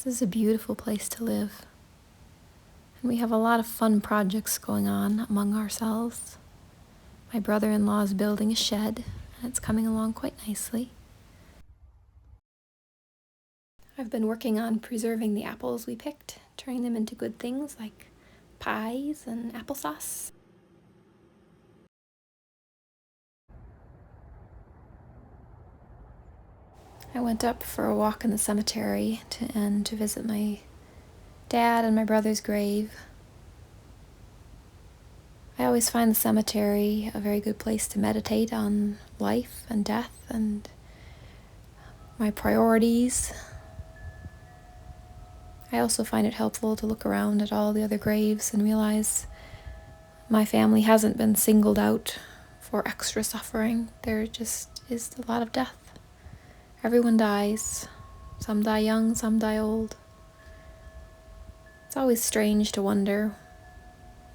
This is a beautiful place to live, and we have a lot of fun projects going on among ourselves. My brother-in-law is building a shed, and it's coming along quite nicely. I've been working on preserving the apples we picked, turning them into good things like pies and applesauce. I went up for a walk in the cemetery to visit my dad and my brother's grave. I always find the cemetery a very good place to meditate on life and death and my priorities. I also find it helpful to look around at all the other graves and realize my family hasn't been singled out for extra suffering. There just is a lot of death. Everyone dies. Some die young, some die old. It's always strange to wonder,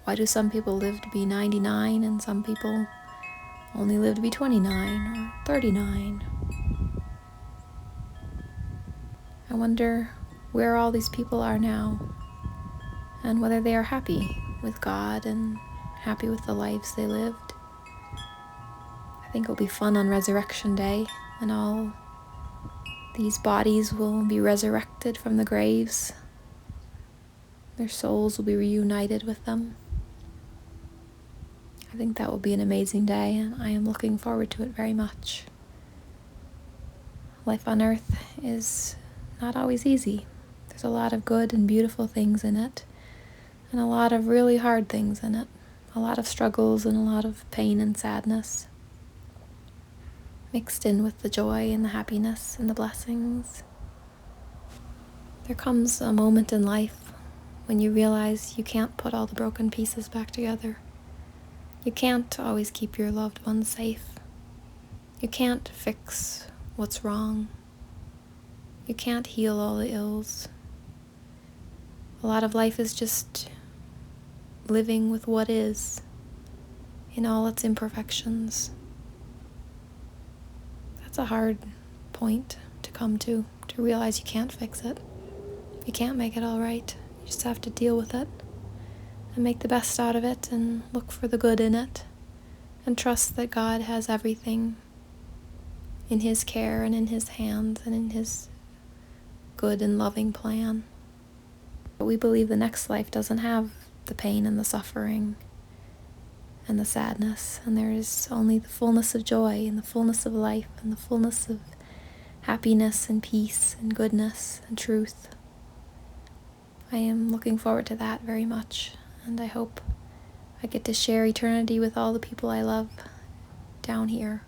why do some people live to be 99 and some people only live to be 29 or 39? I wonder where all these people are now and whether they are happy with God and happy with the lives they lived. I think it'll be fun on Resurrection Day, and all these bodies will be resurrected from the graves. Their souls will be reunited with them. I think that will be an amazing day, and I am looking forward to it very much. Life on Earth is not always easy. There's a lot of good and beautiful things in it, and a lot of really hard things in it. A lot of struggles and a lot of pain and sadness, mixed in with the joy and the happiness and the blessings. There comes a moment in life when you realize you can't put all the broken pieces back together. You can't always keep your loved ones safe. You can't fix what's wrong. You can't heal all the ills. A lot of life is just living with what is, in all its imperfections. That's a hard point to come to realize you can't fix it. You can't make it all right. You just have to deal with it and make the best out of it and look for the good in it and trust that God has everything in His care and in His hands and in His good and loving plan. But we believe the next life doesn't have the pain and the suffering and the sadness, and there is only the fullness of joy and the fullness of life and the fullness of happiness and peace and goodness and truth. I am looking forward to that very much, and I hope I get to share eternity with all the people I love down here.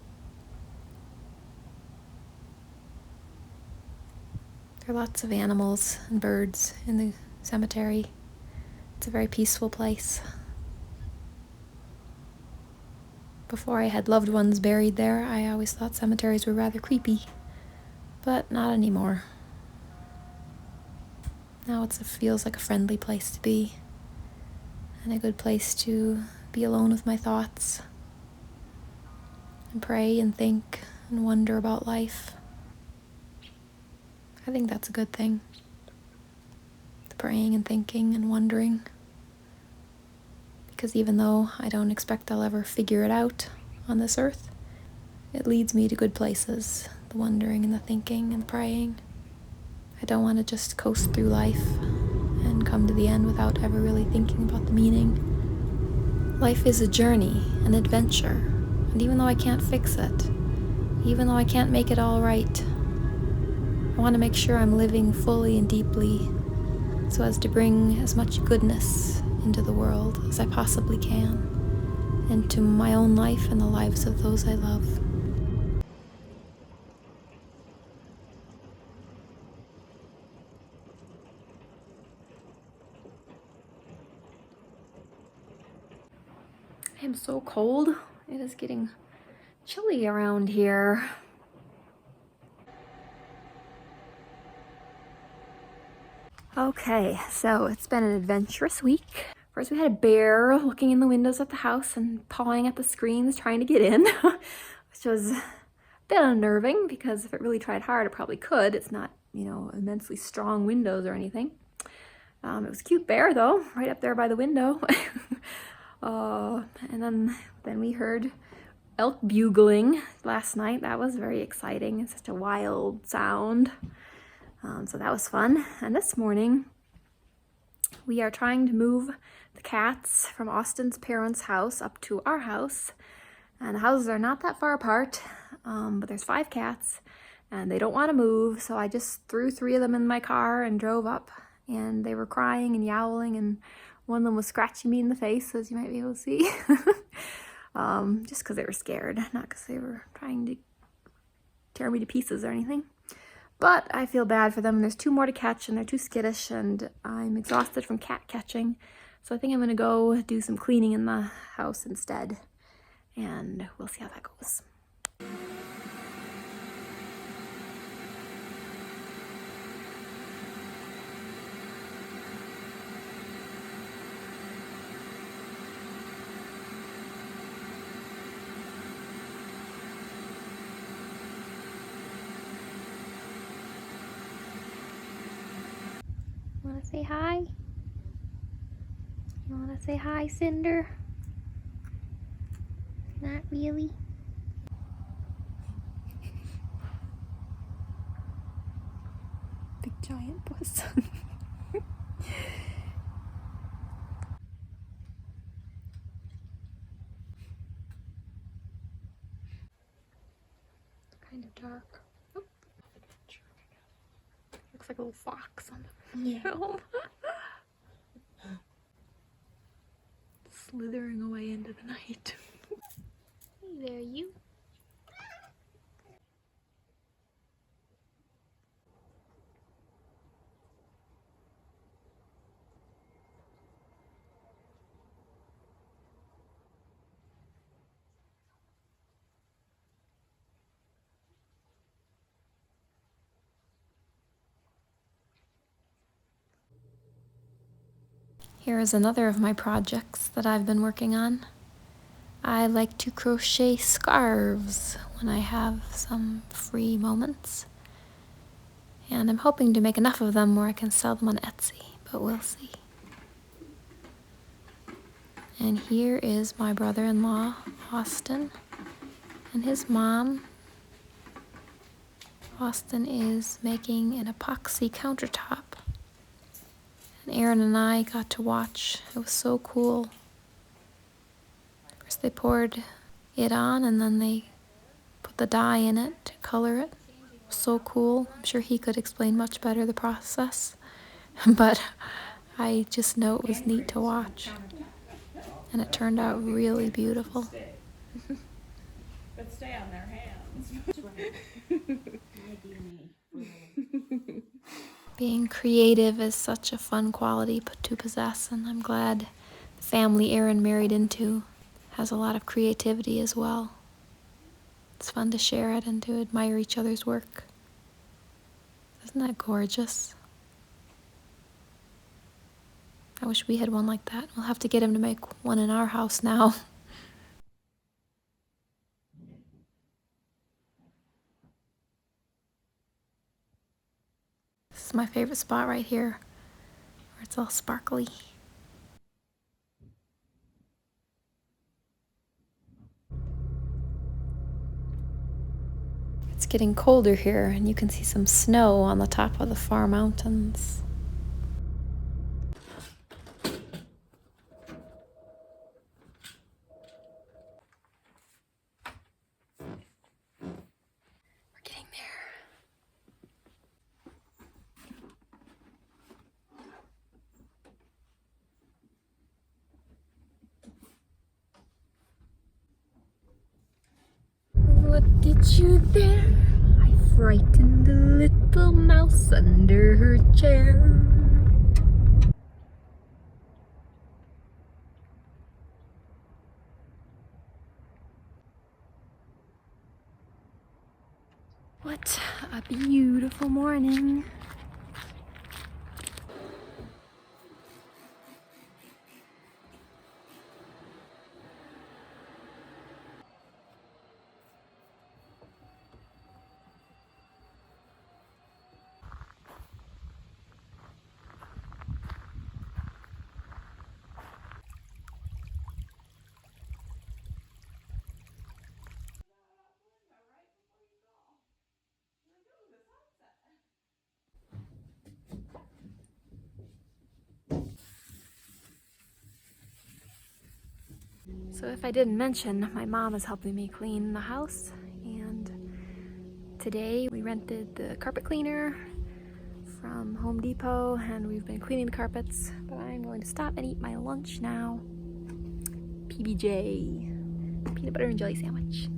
There are lots of animals and birds in the cemetery. It's a very peaceful place. Before I had loved ones buried there, I always thought cemeteries were rather creepy, but not anymore. Now it feels like a friendly place to be, and a good place to be alone with my thoughts, and pray and think and wonder about life. I think that's a good thing. The praying and thinking and wondering. Because even though I don't expect I'll ever figure it out on this earth, it leads me to good places, the wondering and the thinking and the praying. I don't want to just coast through life and come to the end without ever really thinking about the meaning. Life is a journey, an adventure, and even though I can't fix it, even though I can't make it all right, I want to make sure I'm living fully and deeply so as to bring as much goodness into the world as I possibly can, into my own life and the lives of those I love. I am so cold. It is getting chilly around here. Okay, so it's been an adventurous week. First we had a bear looking in the windows at the house and pawing at the screens trying to get in, which was a bit unnerving because if it really tried hard it probably could. It's not immensely strong windows or anything. It was a cute bear though, right up there by the window. And then we heard elk bugling last night. That was very exciting. It's such a wild sound. So that was fun. And this morning, we are trying to move the cats from Austin's parents' house up to our house. And the houses are not that far apart, but there's 5 cats, and they don't want to move, so I just threw 3 of them in my car and drove up. And they were crying and yowling, and one of them was scratching me in the face, as you might be able to see. Just because they were scared, not because they were trying to tear me to pieces or anything. But I feel bad for them. There's 2 more to catch, and they're too skittish, and I'm exhausted from cat catching. So I think I'm going to go do some cleaning in the house instead, and we'll see how that goes. Wanna say hi? You wanna say hi, Cinder? Not really. Big giant puss. Kind of dark. Oh. Looks like a little fox on the film. Slithering away into the night. Hey there, you. Here is another of my projects that I've been working on. I like to crochet scarves when I have some free moments. And I'm hoping to make enough of them where I can sell them on Etsy, but we'll see. And here is my brother-in-law, Austin, and his mom. Austin is making an epoxy countertop. And Aaron and I got to watch. It was so cool. First they poured it on, and then they put the dye in it to color it. It was so cool. I'm sure he could explain much better the process. But I just know it was neat to watch. And it turned out really beautiful. But stay on their hands. Being creative is such a fun quality to possess, and I'm glad the family Aaron married into has a lot of creativity as well. It's fun to share it and to admire each other's work. Isn't that gorgeous? I wish we had one like that. We'll have to get him to make one in our house now. This is my favorite spot right here, where it's all sparkly. It's getting colder here, and you can see some snow on the top of the far mountains. We're getting there. What did you there? I frightened the little mouse under her chair. What a beautiful morning. So if I didn't mention, my mom is helping me clean the house, and today we rented the carpet cleaner from Home Depot and we've been cleaning the carpets, but I'm going to stop and eat my lunch now. PBJ, peanut butter and jelly sandwich.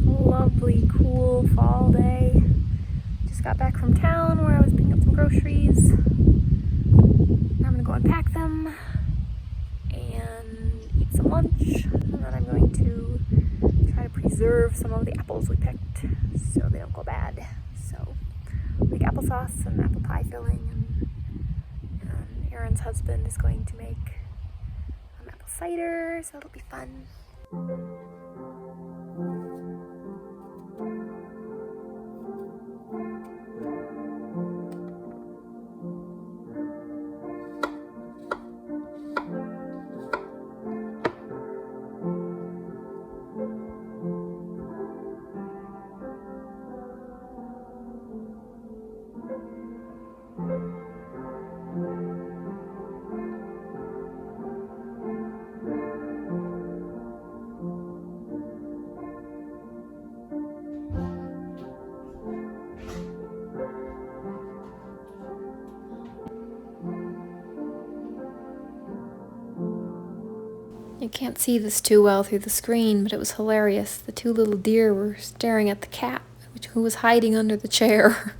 Lovely, cool fall day. Just got back from town where I was picking up some groceries. Now I'm gonna go unpack them and eat some lunch, and then I'm going to try to preserve some of the apples we picked so they don't go bad. So make applesauce and apple pie filling, and Aaron's husband is going to make apple cider, so it'll be fun. You can't see this too well through the screen, but it was hilarious. The two little deer were staring at the cat, who was hiding under the chair.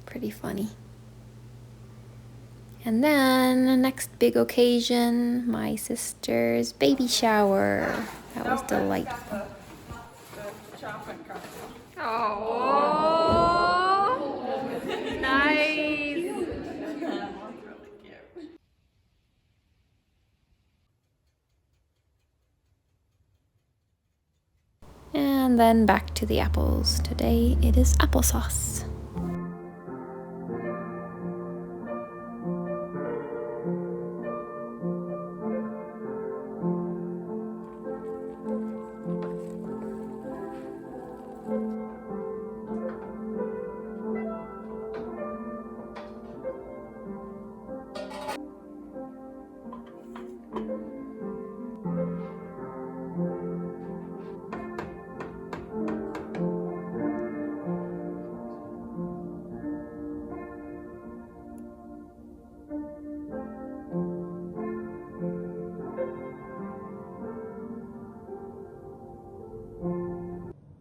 Pretty funny. And then the next big occasion, my sister's baby shower. That was delightful. The chopping carpet. Oh, nice. That one's really cute. And then back to the apples. Today it is applesauce.